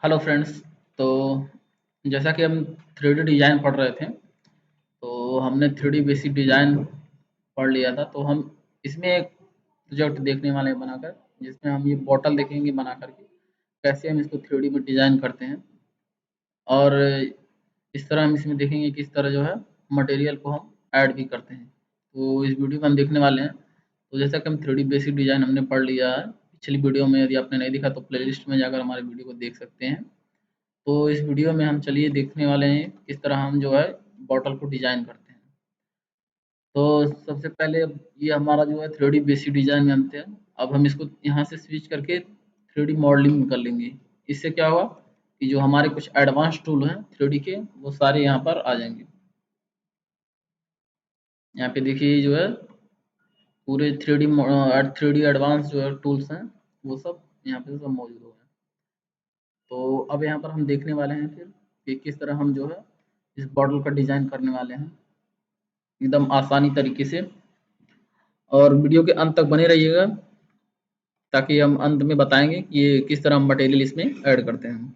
Hello friends. तो जैसा कि हम 3D डिज़ाइन पढ़ रहे थे, तो हमने 3D बेसिक डिज़ाइन पढ़ लिया था। तो हम इसमें एक प्रोजेक्ट देखने वाले हैं बनाकर, जिसमें हम ये बॉटल देखेंगे बना करके कैसे हम इसको 3D में डिज़ाइन करते हैं। और इस तरह हम इसमें देखेंगे किस तरह जो है मटेरियल को हम ऐड भी करते हैं। तो इस वीडियो में हम देखने वाले हैं। तो जैसा कि हम 3D बेसिक डिज़ाइन हमने पढ़ लिया है पिछली वीडियो में, यदि आपने नहीं देखा तो प्लेलिस्ट में जाकर हमारे वीडियो को देख सकते हैं। तो इस वीडियो में हम चलिए देखने वाले हैं किस तरह हम जो है बॉटल को डिज़ाइन करते हैं। तो सबसे पहले ये हमारा जो है 3D बेसिक डिज़ाइन में हम थे। अब हम इसको यहाँ से स्विच करके 3D मॉडलिंग कर लेंगे। इससे क्या होगा कि जो हमारे कुछ एडवांस टूल हैं 3D के, वो सारे यहाँ पर आ जाएंगे। यहाँ पे देखिए जो है पूरे 3D एडवांस जो है टूल्स हैं, वो सब यहाँ पे सब मौजूद हो गए। तो अब यहाँ पर हम देखने वाले हैं फिर कि किस तरह हम जो है इस बॉटल का डिज़ाइन करने वाले हैं एकदम आसानी तरीके से। और वीडियो के अंत तक बने रहिएगा, ताकि हम अंत में बताएंगे कि ये किस तरह हम मटेरियल इसमें ऐड करते हैं।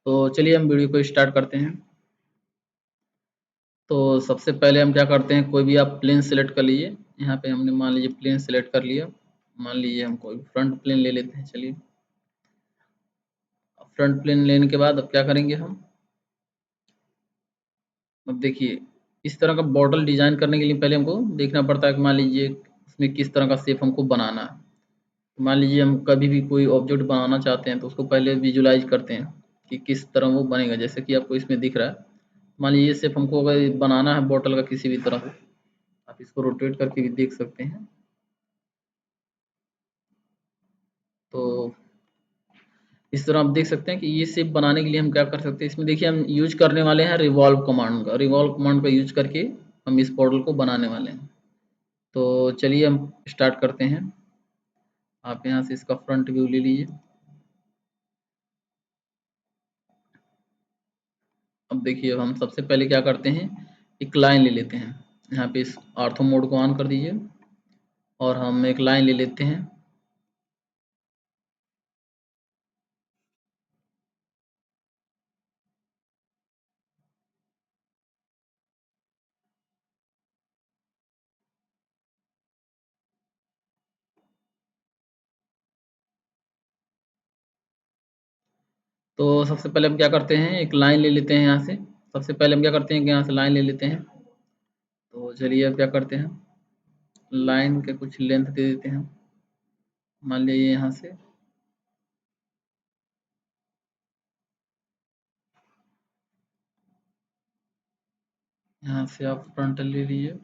तो चलिए हम वीडियो को स्टार्ट करते हैं। तो सबसे पहले हम क्या करते हैं, कोई भी आप प्लेन सेलेक्ट कर लीजिए। यहाँ पे हमने मान लीजिए प्लेन सेलेक्ट कर लिया। मान लीजिए हम कोई फ्रंट प्लेन ले लेते हैं। चलिए फ्रंट प्लेन लेने के बाद अब क्या करेंगे हम, अब देखिए इस तरह का बॉटल डिज़ाइन करने के लिए पहले हमको देखना पड़ता है कि मान लीजिए इसमें किस तरह का शेप हमको बनाना है। मान लीजिए हम कभी भी कोई ऑब्जेक्ट बनाना चाहते हैं तो उसको पहले विजुलाइज करते हैं कि किस तरह वो बनेगा। जैसे कि आपको इसमें दिख रहा है, मान लीजिए सिर्फ हमको अगर बनाना है बॉटल का किसी भी तरह से, आप इसको रोटेट करके भी देख सकते हैं। तो इस तरह आप देख सकते हैं कि ये शेप बनाने के लिए हम क्या कर सकते हैं। इसमें देखिए हम यूज करने वाले हैं रिवॉल्व कमांड का। रिवॉल्व कमांड का यूज करके हम इस बॉटल को बनाने वाले हैं। तो चलिए हम स्टार्ट करते हैं। आप यहाँ से इसका फ्रंट व्यू ले लीजिए। अब देखिए हम सबसे पहले क्या करते हैं, एक लाइन ले लेते हैं। यहाँ पे इस ऑर्थो मोड को ऑन कर दीजिए और हम एक लाइन ले लेते हैं। तो सबसे पहले हम क्या करते हैं, एक लाइन ले लेते हैं यहाँ से। सबसे पहले हम क्या करते हैं कि यहाँ से लाइन ले लेते हैं। तो चलिए अब क्या करते हैं, लाइन के कुछ लेंथ दे देते हैं। मान लीजिए यहाँ से आप फ्रंट ले लीजिए।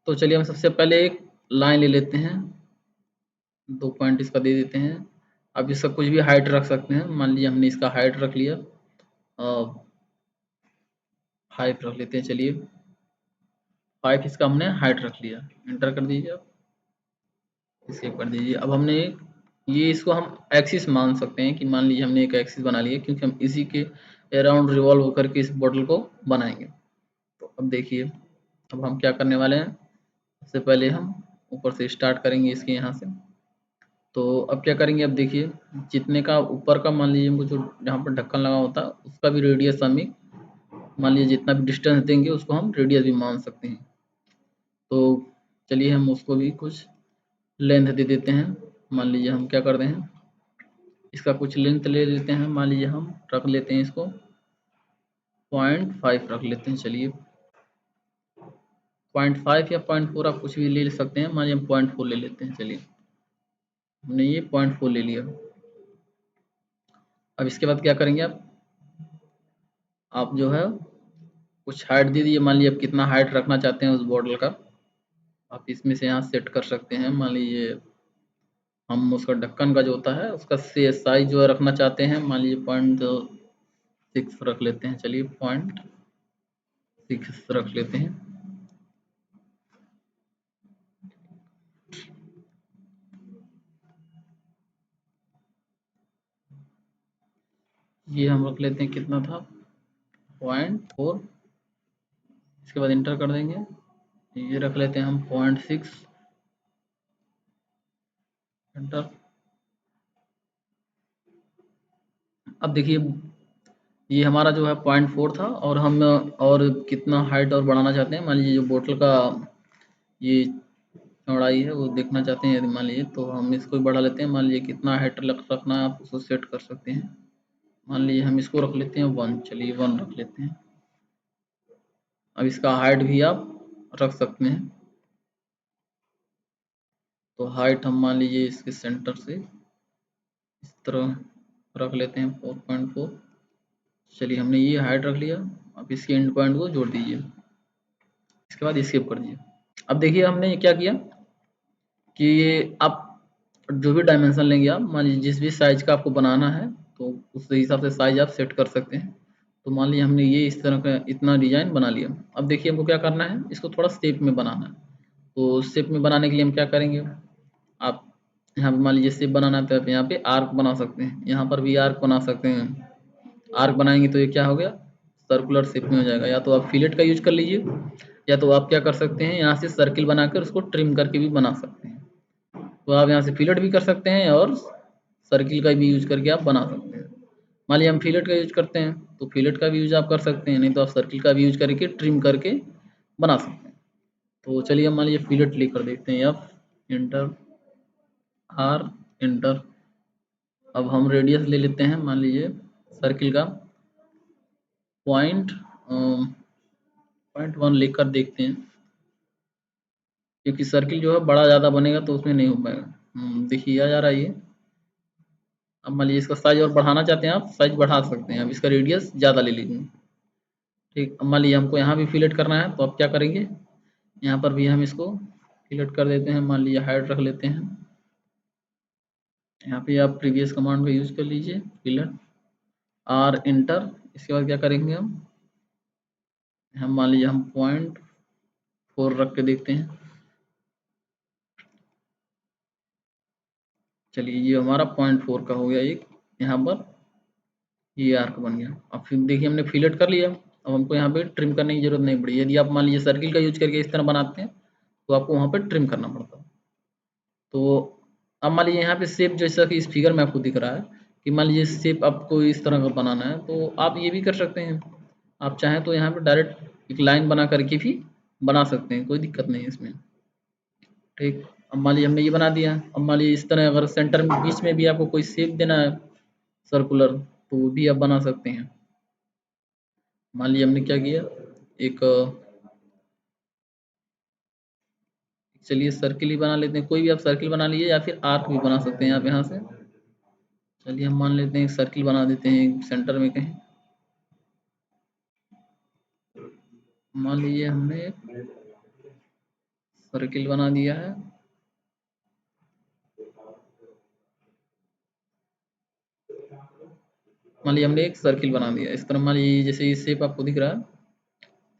तो चलिए हम सबसे पहले एक लाइन ले लेते हैं, 2 पॉइंट इसका दे देते हैं। अब इसका कुछ भी हाइट रख सकते हैं। मान लीजिए हमने इसका हाइट रख लिया, 5 रख लेते हैं। चलिए 5 इसका हमने हाइट रख लिया। एंटर कर दीजिए, आप सेव कर दीजिए। अब हमने ये इसको हम एक्सिस मान सकते हैं कि मान लीजिए हमने एक एक्सिस बना लिया, क्योंकि हम इसी के अराउंड रिवॉल्व होकर के इस बॉटल को बनाएंगे। तो अब देखिए अब हम क्या करने वाले हैं, सबसे पहले हम ऊपर से स्टार्ट करेंगे इसके यहाँ से। तो अब क्या करेंगे, अब देखिए जितने का ऊपर का मान लीजिए हमको जो जहाँ पर ढक्कन लगा होता है उसका भी रेडियस हम मान लीजिए जितना भी डिस्टेंस देंगे उसको हम रेडियस भी मान सकते हैं। तो चलिए हम उसको भी कुछ लेंथ दे देते हैं। मान लीजिए हम क्या करते हैं, इसका कुछ लेंथ ले लेते हैं। मान लीजिए हम रख लेते हैं इसको 0.5 रख लेते हैं। चलिए 0.5 या 0.4 आप कुछ भी ले सकते हैं। मान लीजिए हम 0.4 ले लेते हैं। चलिए हमने ये 0.4 ले लिया। अब इसके बाद क्या करेंगे, आप जो है कुछ हाइट दे दीजिए। मान लीजिए आप कितना हाइट रखना चाहते हैं उस बॉटल का, आप इसमें से यहाँ सेट कर सकते हैं। मान लीजिए हम उसका ढक्कन का जो होता है उसका साइज जो है रखना चाहते हैं। मान लीजिए 0.6 रख लेते हैं। चलिए 0.6 रख लेते हैं। ये हम रख लेते हैं, कितना था 0.4, इसके बाद इंटर कर देंगे। ये रख लेते हैं हम 0.6, इंटर। अब देखिए ये हमारा जो है 0.4 था, और हम और कितना हाइट और बढ़ाना चाहते हैं। मान लीजिए जो बोतल का ये चौड़ाई है वो देखना चाहते हैं, यदि मान लीजिए तो हम इसको भी बढ़ा लेते हैं। मान लीजिए कितना हाइट रखना है आप उसको सेट कर सकते हैं। मान लीजिए हम इसको रख लेते हैं 1, चलिए 1 रख लेते हैं। अब इसका हाइट भी आप रख सकते हैं। तो हाइट हम मान लीजिए इसके सेंटर से इस तरह रख लेते हैं 4.4। चलिए हमने ये हाइट रख लिया। अब इसके एंड पॉइंट को जोड़ दीजिए, इसके बाद एस्केप कर दीजिए। अब देखिए हमने ये क्या किया कि ये आप जो भी डायमेंशन लेंगे, आप मान लीजिए जिस भी साइज का आपको बनाना है तो उस हिसाब से साइज आप सेट कर सकते हैं। तो मान लीजिए हमने ये इस तरह का इतना डिजाइन बना लिया। अब देखिए हमको क्या करना है, इसको थोड़ा शेप में बनाना है। तो शेप में बनाने के लिए हम क्या करेंगे, आप यहाँ पे मान लीजिए शेप बनाना है तो आप यहाँ पे आर्क बना सकते हैं, यहाँ पर भी आर्क बना सकते हैं। आर्क बनाएंगे तो ये क्या हो गया, सर्कुलर शेप में हो जाएगा। या तो आप फिलेट का यूज कर लीजिए, या तो आप क्या कर सकते हैं, यहाँ से सर्किल बनाकर उसको ट्रिम करके भी बना सकते हैं। तो आप यहाँ से फिलेट भी कर सकते हैं और सर्किल का भी यूज करके आप बना सकते हैं। मान लीजिए हम फिलेट का यूज करते हैं तो फिलेट का भी यूज आप कर सकते हैं, नहीं तो आप सर्किल का भी यूज करके ट्रिम करके बना सकते हैं। तो चलिए हम मान लीजिए फिलेट लेकर देखते हैं। अब इंटर, आर, इंटर। अब हम रेडियस ले लेते हैं, मान लीजिए सर्किल का पॉइंट 0.1 लेकर देखते हैं, क्योंकि सर्किल जो है बड़ा ज़्यादा बनेगा तो उसमें नहीं हो पाएगा। देखिए आ जा रहा है ये। अब मान लीजिए इसका साइज और बढ़ाना चाहते हैं, आप साइज बढ़ा सकते हैं। अब इसका रेडियस ज़्यादा ले लीजिए। ठीक, अब मान लीजिए हमको यहाँ भी फिलेट करना है तो आप क्या करेंगे, यहाँ पर भी हम इसको फिलेट कर देते हैं। मान लीजिए हाइट रख लेते हैं, यहाँ पे आप प्रीवियस कमांड का यूज कर लीजिए, फिलेट, आर, इंटर। इसके बाद क्या करेंगे, हम मान लीजिए हम 0.4 रख के देखते हैं। चलिए ये हमारा 0.4 का हो गया एक, यहाँ पर ये आर्क बन गया। अब फिर देखिए हमने फिलेट कर लिया। अब हमको यहाँ पे ट्रिम करने की जरूरत नहीं पड़ी। यदि आप मान लीजिए सर्किल का यूज करके इस तरह बनाते हैं तो आपको वहाँ पे ट्रिम करना पड़ता है। तो अब मान लीजिए यहाँ पे शेप जैसा कि इस फिगर में आपको दिख रहा है कि मान लीजिए शेप आपको इस तरह का बनाना है, तो आप ये भी कर सकते हैं। आप चाहें तो यहाँ पे डायरेक्ट एक लाइन बना करके भी बना सकते हैं, कोई दिक्कत नहीं है इसमें। ठीक, अब मान लीजिए हमने ये बना दिया। अब मान लीजिए इस तरह अगर सेंटर में बीच में भी आपको कोई शेप देना है सर्कुलर, तो वो भी आप बना सकते हैं। मान लीजिए हमने क्या किया, एक चलिए सर्किल ही बना लेते हैं। कोई भी आप सर्किल बना लीजिए या फिर आर्क भी बना सकते हैं आप यहाँ से। चलिए हम मान लेते हैं एक सर्किल बना देते हैं सेंटर में कहीं। मान लीजिए हमने सर्किल बना दिया है। मान लीजिए हमने एक सर्किल बना दिया इस तरह। मान लीजिए जैसे ये शेप आपको दिख रहा है,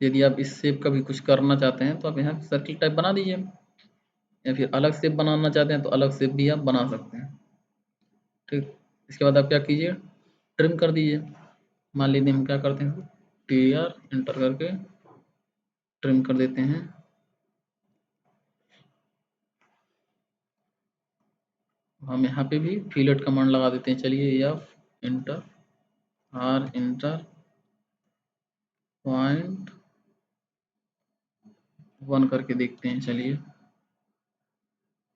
यदि आप इस शेप का भी कुछ करना चाहते हैं तो आप यहाँ सर्किल टाइप बना दीजिए, या फिर अलग शेप बनाना चाहते हैं तो अलग शेप भी आप बना सकते हैं। ठीक, इसके बाद आप क्या कीजिए, ट्रिम कर दीजिए। मान लीजिए हम क्या करते हैं, टी आर इंटर करके ट्रिम कर देते हैं। हम यहाँ पे भी फिलेट कमांड लगा देते हैं। चलिए एफ इंटर, आर इंटर, 0.1 करके देखते हैं। चलिए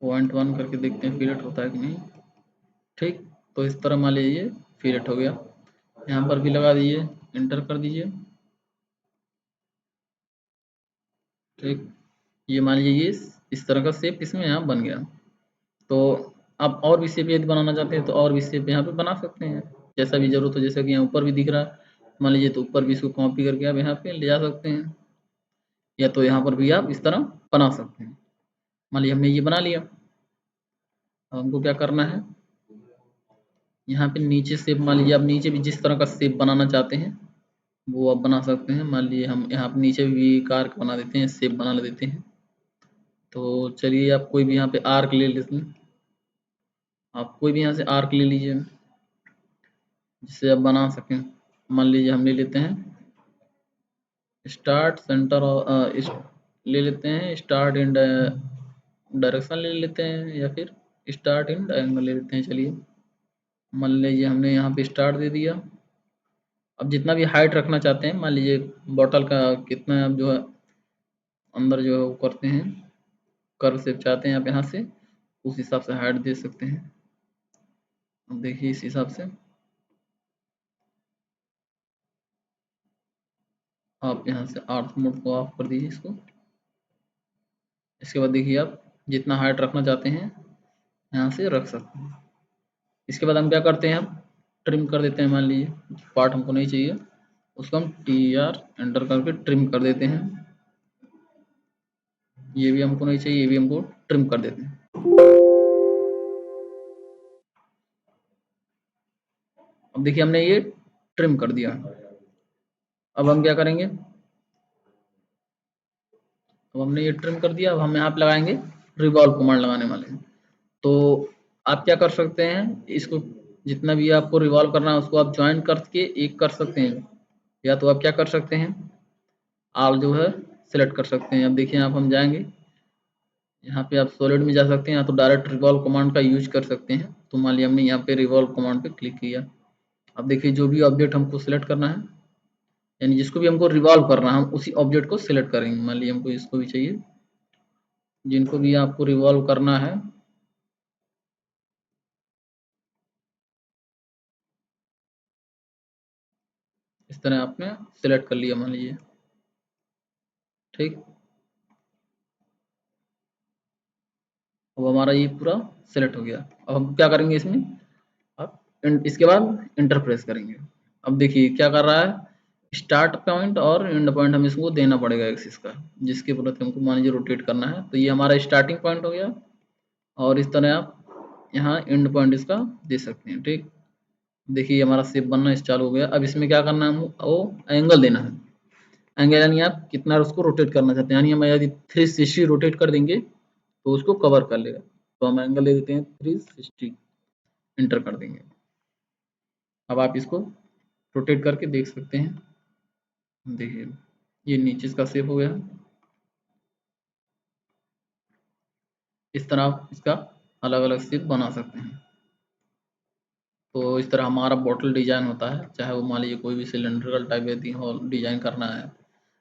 0.1 करके देखते हैं फिलेट होता है कि नहीं। ठीक, तो इस तरह मान लीजिए फिलेट हो गया। यहाँ पर भी लगा दीजिए, इंटर कर दीजिए। ठीक, ये मान लीजिए ये इस तरह का शेप इसमें यहाँ बन गया। तो आप और भी शेप यदि बनाना चाहते हैं तो और भी शेप यहाँ पे बना सकते हैं, जैसा भी जरूरत हो। जैसा कि यहाँ ऊपर भी दिख रहा है, मान लीजिए तो ऊपर भी इसको कॉपी करके आप यहाँ पे ले जा सकते हैं, या तो यहाँ पर भी आप इस तरह बना सकते हैं। मान लीजिए हमने ये बना लिया। अब हमको क्या करना है, यहाँ पे नीचे शेप, मान लीजिए आप नीचे भी जिस तरह का शेप बनाना चाहते हैं वो आप बना सकते हैं। मान लीजिए हम यहाँ पे नीचे भी कार बना देते हैं, शेप बना देते हैं। तो चलिए आप कोई भी यहाँ पे आर्क ले लेते हैं, आप कोई भी यहाँ से आर्क ले लीजिए। जिससे आप बना सकें। मान लीजिए हम ले लेते हैं स्टार्ट सेंटर और ले लेते हैं स्टार्ट इन डायरेक्शन ले लेते हैं, या फिर स्टार्ट इन डायंगल ले लेते हैं। चलिए मान लीजिए हमने यहाँ पे स्टार्ट दे दिया। अब जितना भी हाइट रखना चाहते हैं, मान लीजिए बॉटल का कितना आप जो है अंदर जो है वो करते हैं, कर्व शेप चाहते हैं आप यहाँ से, उस हिसाब से हाइट दे सकते हैं। अब देखिए इस हिसाब से आप यहाँ से आर्थ मोड को ऑफ कर दीजिए इसको। इसके बाद देखिए आप जितना हाइट रखना चाहते हैं यहाँ से रख सकते हैं। इसके बाद हम क्या करते हैं, हम ट्रिम कर देते हैं। मान लीजिए पार्ट हमको नहीं चाहिए, उसको हम TR एंटर करके ट्रिम कर देते हैं। ये भी हमको नहीं चाहिए, ये भी हमको ट्रिम कर देते हैं। अब देखिए हमने ये ट्रिम कर दिया। अब हम क्या करेंगे, अब हमने ये ट्रिम कर दिया। अब हम यहाँ पे लगाएंगे रिवॉल्व कमांड लगाने वाले हैं। तो आप क्या कर सकते हैं, इसको जितना भी आपको रिवॉल्व करना है उसको आप ज्वाइन करके एक कर सकते हैं, या तो आप क्या कर सकते हैं, आल जो है सिलेक्ट कर सकते हैं। अब देखिए आप हम जाएंगे यहाँ पे, आप सॉलिड में जा सकते हैं, या तो डायरेक्ट रिवॉल्व कमांड का यूज कर सकते हैं। तो मान लिया हमने यहाँ पे रिवॉल्व कमांड पे क्लिक किया। अब देखिए जो भी ऑब्जेक्ट हमको सिलेक्ट करना है, यानी जिसको भी हमको रिवॉल्व करना है, हम उसी ऑब्जेक्ट को सिलेक्ट करेंगे। मान लीजिए हमको इसको भी चाहिए, जिनको भी आपको रिवॉल्व करना है इस तरह आपने सिलेक्ट कर लिया मान लीजिए। ठीक, अब हमारा ये पूरा सिलेक्ट हो गया। अब हम क्या करेंगे इसमें, अब इसके बाद इंटर प्रेस करेंगे। अब देखिए क्या कर रहा है, स्टार्ट पॉइंट और एंड पॉइंट हम इसको देना पड़ेगा एक्सिस का, जिसके प्रति हमको मान लीजिए रोटेट करना है। तो ये हमारा स्टार्टिंग पॉइंट हो गया, और इस तरह आप यहाँ एंड पॉइंट इसका दे सकते हैं। ठीक, देखिए हमारा शेप बनना चालू हो गया। अब इसमें क्या करना है, हमको वो एंगल देना है। एंगल यानी आप कितना उसको रोटेट करना चाहते हैं, यानी हम यदि 360 रोटेट कर देंगे तो उसको कवर कर लेगा। तो हम एंगल दे देते हैं 360, इंटर कर देंगे। अब आप इसको रोटेट करके देख सकते हैं। देखिए ये नीचे इसका शेप हो गया। इस तरह आप इसका अलग अलग शेप बना सकते हैं। तो इस तरह हमारा बॉटल डिजाइन होता है, चाहे वो मान लीजिए कोई भी सिलेंड्रिकल टाइप यदि हो डिजाइन करना है,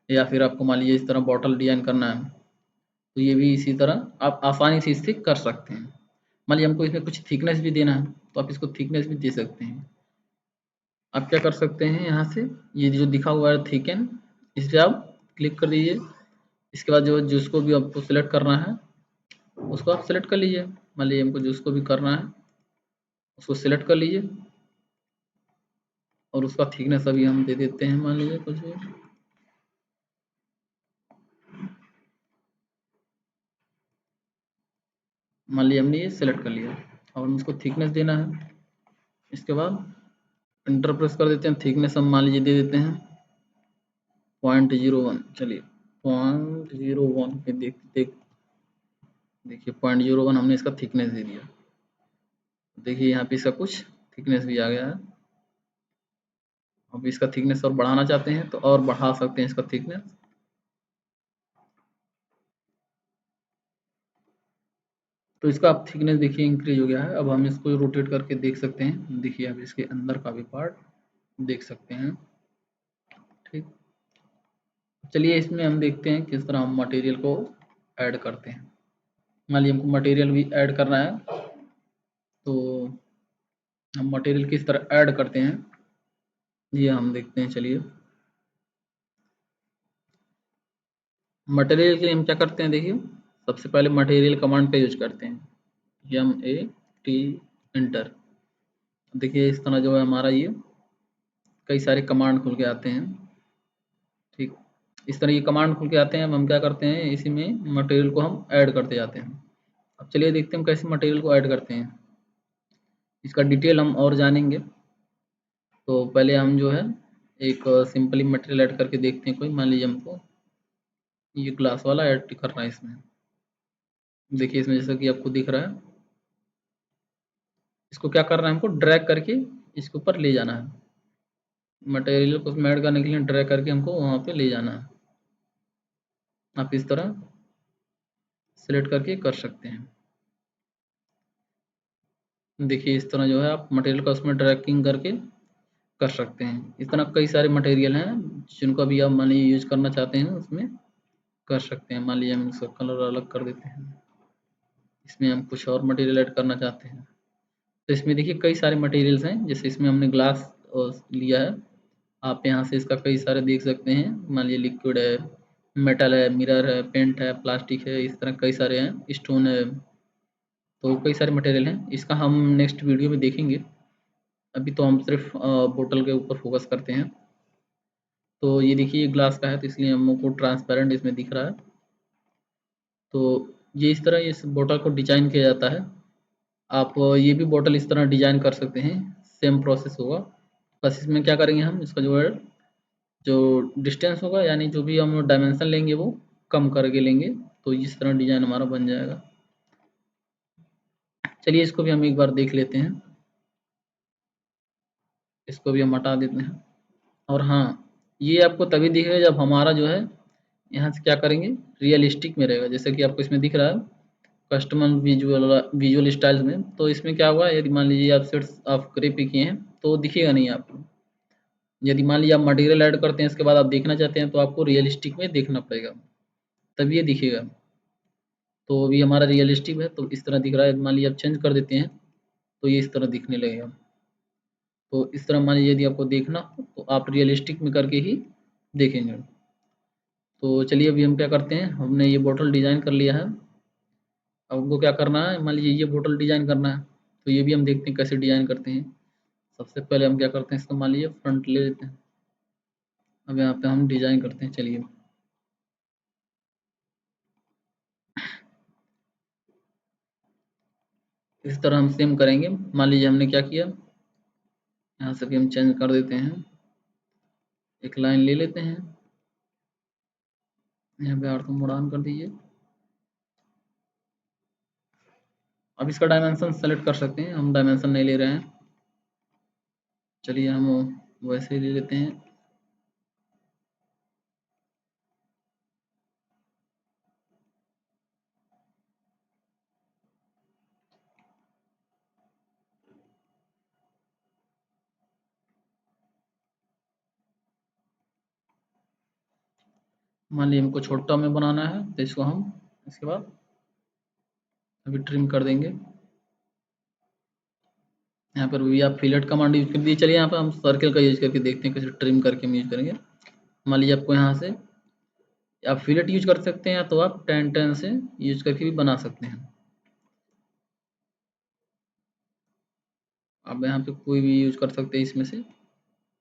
या फिर आपको मान लीजिए इस तरह बॉटल डिजाइन करना है, तो ये भी इसी तरह आप आसानी से इससे कर सकते हैं। मान लीजिए हमको इसमें कुछ थिकनेस भी देना है, तो आप इसको थिकनेस भी दे सकते हैं। आप क्या कर सकते हैं, यहाँ से ये जो दिखा हुआ है थिकन, इस पर आप क्लिक कर दीजिए। इसके बाद जो जिसको भी आपको सिलेक्ट करना है उसको आप सिलेक्ट कर लीजिए। मान लीजिए हमको जिसको भी करना है उसको सिलेक्ट कर लीजिए, और उसका थिकनेस अभी हम दे देते हैं, मान लीजिए कुछ भी। मान लीजिए हमने ये सिलेक्ट कर लिया, और हम इसको थिकनेस देना है। इसके बाद इंटर प्रेस कर देते हैं। थिकनेस हम मान लीजिए दे देते हैं 0.01। चलिए 0.01 पे देखिए 0.01 हमने इसका थिकनेस दे दिया। देखिए यहाँ पे इसका कुछ थिकनेस भी आ गया है। अब इसका थिकनेस और बढ़ाना चाहते हैं तो और बढ़ा सकते हैं इसका थिकनेस। तो इसका अब थिकनेस देखिए इंक्रीज हो गया है। अब हम इसको रोटेट करके देख सकते हैं। देखिए अब इसके अंदर का भी पार्ट देख सकते हैं। ठीक, चलिए इसमें हम देखते हैं किस तरह हम मटेरियल को ऐड करते हैं। मान लीजिए हमको मटेरियल भी ऐड करना है, तो हम मटेरियल किस तरह ऐड करते हैं ये हम देखते हैं। चलिए मटेरियल के लिए हम क्या करते हैं, देखिए सबसे पहले मटेरियल कमांड का यूज करते हैं, MAT इंटर। देखिए इस तरह जो है हमारा ये कई सारे कमांड खुल के आते हैं। ठीक, इस तरह ये कमांड खुल के आते हैं। अब हम क्या करते हैं, इसी में मटेरियल को हम ऐड करते जाते हैं। अब चलिए देखते हैं हम कैसे मटेरियल को ऐड करते हैं। इसका डिटेल हम और जानेंगे, तो पहले हम जो है एक सिंपली मटेरियल ऐड करके देखते हैं। कोई मान लीजिए हमको ये ग्लास वाला ऐड करना है इसमें। देखिए इसमें जैसा कि आपको दिख रहा है, इसको क्या करना है, हमको ड्रैग करके इसके ऊपर ले जाना है। मटेरियल को उसमें ऐड करने के लिए ड्रैग करके हमको वहाँ पे ले जाना है। आप इस तरह सेलेक्ट करके कर सकते हैं। देखिए इस तरह जो है आप मटेरियल का उसमें ड्रैगिंग करके कर सकते हैं। इस तरह कई सारे मटेरियल हैं जिनको भी आप मान लीजिए यूज करना चाहते हैं उसमें कर सकते हैं। मान लीजिए हम इसका कलर अलग कर देते हैं, इसमें हम कुछ और मटेरियल ऐड करना चाहते हैं। तो इसमें देखिए कई सारे मटेरियल्स हैं, जैसे इसमें हमने ग्लास लिया है, आप यहाँ से इसका कई सारे देख सकते हैं। मान लीजिए लिक्विड है, मेटल है, मिरर है, पेंट है, प्लास्टिक है, इस तरह कई सारे हैं, स्टोन है, तो कई सारे मटेरियल हैं। इसका हम नेक्स्ट वीडियो में देखेंगे। अभी तो हम सिर्फ बोतल के ऊपर फोकस करते हैं। तो ये देखिए ग्लास का है, तो इसलिए हमको ट्रांसपेरेंट इसमें दिख रहा है। तो ये इस तरह इस बोतल को डिजाइन किया जाता है। आप ये भी बोतल इस तरह डिजाइन कर सकते हैं, सेम प्रोसेस होगा। बस इसमें क्या करेंगे, हम इसका जो है जो डिस्टेंस होगा, यानी जो भी हम डायमेंशन लेंगे वो कम करके लेंगे, तो इस तरह डिजाइन हमारा बन जाएगा। चलिए इसको भी हम एक बार देख लेते हैं। इसको भी हम हटा देते हैं। और हाँ, ये आपको तभी दिखेगा जब हमारा जो है यहाँ से क्या करेंगे, रियलिस्टिक में रहेगा। जैसे कि आपको इसमें दिख रहा है कस्टमर विजुअल स्टाइल्स में, तो इसमें क्या हुआ, यदि मान लीजिए आप सेट्स ऑफ ग्रे पे किए हैं तो दिखेगा नहीं आपको। यदि मान लीजिए आप मटेरियल ऐड करते हैं, इसके बाद आप देखना चाहते हैं, तो आपको रियलिस्टिक में देखना पड़ेगा, तब ये दिखेगा। तो अभी हमारा रियलिस्टिक है तो इस तरह दिख रहा है। मान लीजिए आप चेंज कर देते हैं तो ये इस तरह दिखने लगेगा। तो इस तरह मान लीजिए यदि आपको देखना हो तो आप रियलिस्टिक में करके ही देखेंगे। तो चलिए अभी हम क्या करते हैं, हमने ये बॉटल डिज़ाइन कर लिया है। अब हमको क्या करना है, मान लीजिए ये बॉटल डिज़ाइन करना है, तो ये भी हम देखते हैं कैसे डिज़ाइन करते हैं। सबसे पहले हम क्या करते हैं, इसको मान लीजिए फ्रंट ले लेते हैं। अब यहाँ पे हम डिज़ाइन करते हैं। चलिए इस तरह हम सेम करेंगे। मान लीजिए हमने क्या किया, यहाँ से भी हम चेंज कर देते हैं, एक लाइन ले लेते हैं, यहाँ पे अर्थ मोड़ान कर दीजिए। अब इसका डायमेंशन सेलेक्ट कर सकते हैं, हम डायमेंशन नहीं ले रहे हैं। चलिए हम वैसे ही ले लेते हैं। मान लीजिए हमको छोटा में बनाना है, तो इसको हम इसके बाद अभी ट्रिम कर देंगे। यहाँ पर भी आप फिलेट कमांड यूज कर दीजिए। चलिए यहाँ पर हम सर्कल का यूज करके देखते हैं कैसे ट्रिम करके हम यूज करेंगे। मान लीजिए आपको यहाँ से आप फिलेट यूज कर सकते हैं, या तो आप 10 से यूज करके भी बना सकते हैं। आप यहाँ पे कोई भी यूज कर सकते हैं इसमें से।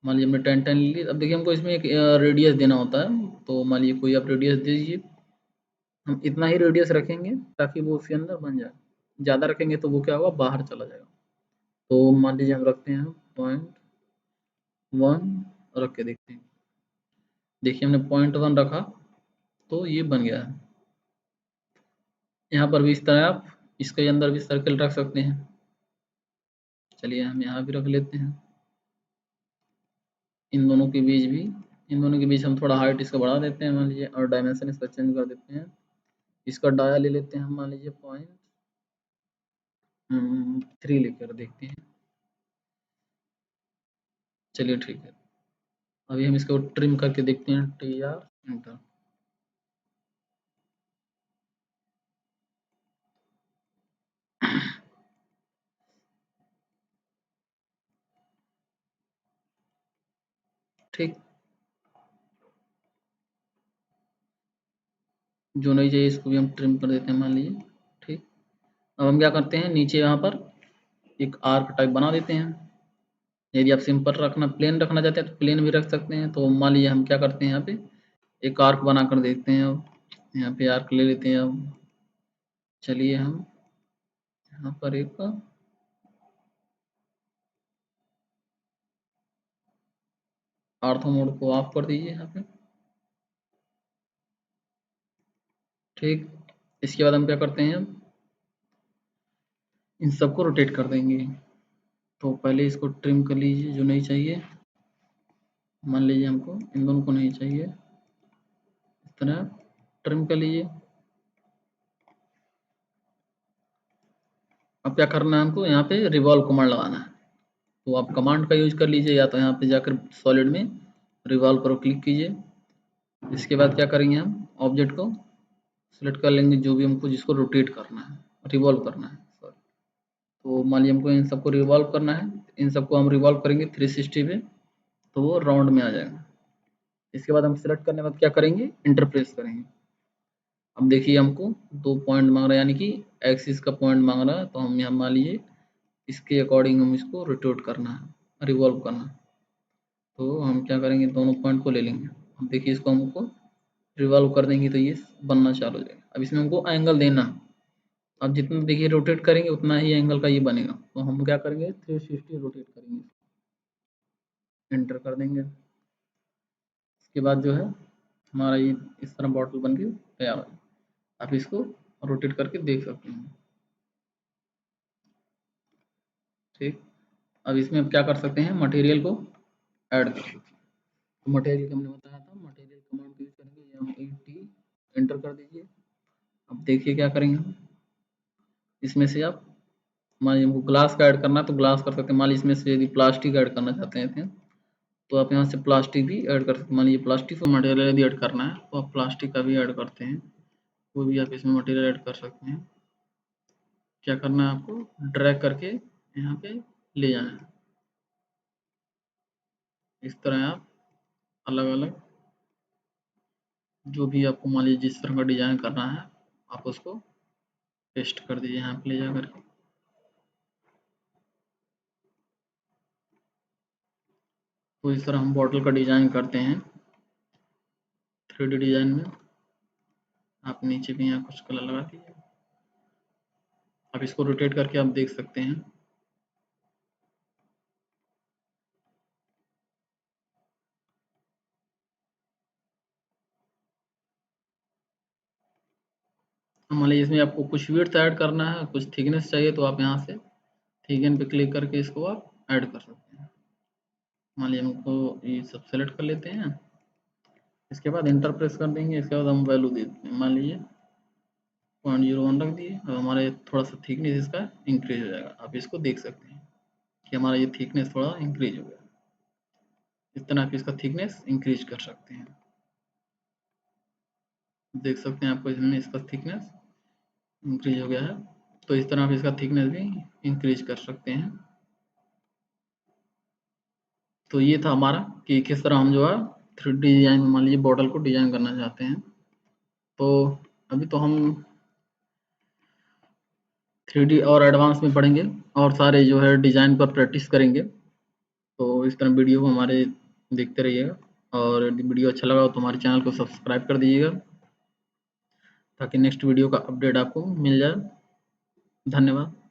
मान लीजिए हमने 10 ले ली। अब देखिए हमको इसमें एक रेडियस देना होता है, तो मान लीजिए कोई आप रेडियस दे दीजिए। हम इतना ही रेडियस रखेंगे ताकि वो उसके अंदर बन जाए। ज़्यादा रखेंगे तो वो क्या होगा, बाहर चला जाएगा। तो मान लीजिए हम रखते हैं 0.1 रख के देखते हैं। देखिए हमने 0.1 रखा तो ये बन गया है। यहाँ पर भी इस तरह आप इसके अंदर भी सर्कल रख सकते हैं। चलिए हम यहाँ भी रख लेते हैं। इन दोनों के बीच भी, इन दोनों के बीच हम थोड़ा हाइट इसका बढ़ा देते हैं मान लीजिए, और डायमेंशन इसका चेंज कर देते हैं। इसका डाया ले लेते हैं हम, मान लीजिए 0.3 लेकर देखते हैं। चलिए ठीक है। अभी हम इसको ट्रिम करके देखते हैं, TR एंटर। ठीक, जो नहीं चाहिए इसको भी हम ट्रिम कर देते हैं मान लीजिए। ठीक, अब हम क्या करते हैं, नीचे यहाँ पर एक आर्क टाइप बना देते हैं। यदि आप सिंपल रखना, प्लेन रखना चाहते हैं तो प्लेन भी रख सकते हैं। तो मान लीजिए हम क्या करते हैं, यहाँ पे एक आर्क बना कर देखते हैं। अब यहाँ पे आर्क ले लेते हैं। अब चलिए हम यहाँ पर एक ऑर्थो मोड को ऑफ कर दीजिए यहाँ पे। ठीक, इसके बाद हम क्या करते हैं, इन सबको रोटेट कर देंगे। तो पहले इसको ट्रिम कर लीजिए जो नहीं चाहिए। मान लीजिए हमको इन दोनों को नहीं चाहिए, इस तरह ट्रिम कर लीजिए। अब क्या करना है हमको, यहाँ पे रिवॉल्व कमांड लगाना है। तो आप कमांड का यूज कर लीजिए, या तो यहाँ पे जाकर सॉलिड में रिवॉल्व पर क्लिक कीजिए। इसके बाद क्या करेंगे, हम ऑब्जेक्ट को सिलेक्ट कर लेंगे जो भी हमको जिसको रोटेट करना है, रिवॉल्व करना है सॉरी। तो मान लीजिए हमको इन सबको रिवॉल्व करना है, इन सबको हम रिवॉल्व करेंगे 360 पे, तो वो राउंड में आ जाएगा। इसके बाद हम सिलेक्ट करने के बाद क्या करेंगे, इंटर प्रेस करेंगे। अब देखिए हमको 2 पॉइंट मांग रहा है, यानी कि एक्सिस का पॉइंट मांग रहा है। तो हम यहाँ मान लीजिए इसके अकॉर्डिंग हम इसको रोटेट करना है, रिवॉल्व करना है। तो हम क्या करेंगे, दोनों पॉइंट को ले लेंगे। अब देखिए इसको हमको रिवॉल्व कर देंगे तो ये बनना चालू हो जाएगा। अब इसमें हमको एंगल देना है। अब जितना देखिए रोटेट करेंगे उतना ही एंगल का ये बनेगा। तो हम क्या करेंगे, 360 रोटेट करेंगे, एंटर कर देंगे। इसके बाद जो है हमारा ये इस तरह बॉटल बन के तैयार हो। आप इसको रोटेट करके देख सकते हैं। ठीक, अब इसमें आप क्या कर सकते हैं, मटेरियल को ऐड कर सकते हैं। तो मटेरियल हमने बताया था, मटेरियल कमांड यूज करेंगे, MAT एंटर कर दीजिए। अब देखिए क्या करेंगे हम, इसमें से आप मान लीजिए हमको ग्लास का ऐड करना है तो ग्लास कर सकते हैं। मान लीजिए इसमें से यदि प्लास्टिक ऐड करना चाहते हैं तो आप यहाँ से प्लास्टिक भी ऐड कर सकते हैं। मान लीजिए प्लास्टिक का मटेरियल यदि ऐड करना है तो आप प्लास्टिक का भी ऐड करते हैं, वो भी आप इसमें मटेरियल ऐड कर सकते हैं। क्या करना है, आपको ड्रैग करके यहाँ पे ले जाना है। इस तरह आप अलग अलग जो भी आपको मान लीजिए जिस तरह का डिजाइन करना है आप उसको पेस्ट कर दीजिए यहाँ पे ले जा करके। तो इस तरह हम बॉटल का डिजाइन करते हैं 3D डिजाइन में। आप नीचे भी यहाँ कुछ कलर लगा दीजिए। आप इसको रोटेट करके आप देख सकते हैं। मान लीजिए इसमें आपको कुछ विड्थ ऐड करना है, कुछ थिकनेस चाहिए, तो आप यहाँ से थिकनेस पे क्लिक करके इसको आप ऐड कर सकते हैं। मान लीजिए हमको ये सब सेलेक्ट कर लेते हैं। इसके बाद इंटर प्रेस कर देंगे। इसके बाद हम वैल्यू दे देते हैं, मान लीजिए 0.01 रख दिए। अब हमारे थोड़ा सा थिकनेस इसका इंक्रीज हो जाएगा। आप इसको देख सकते हैं कि हमारा ये थिकनेस थोड़ा इंक्रीज हो गया। इस तरह आप इसका थिकनेस इंक्रीज कर सकते हैं। देख सकते हैं आपको इसमें इसका थिकनेस इंक्रीज हो गया है। तो इस तरह आप इसका थिकनेस भी इंक्रीज कर सकते हैं। तो ये था हमारा कि किस तरह हम जो है 3D डिजाइन में मान लीजिए बॉटल को डिजाइन करना चाहते हैं। तो अभी तो हम 3D और एडवांस में पढ़ेंगे और सारे जो है डिजाइन पर प्रैक्टिस करेंगे। तो इस तरह वीडियो को हमारे देखते रहिएगा, और यदि वीडियो अच्छा लगा हो तो हमारे चैनल को सब्सक्राइब कर दीजिएगा ताकि नेक्स्ट वीडियो का अपडेट आपको मिल जाए। धन्यवाद।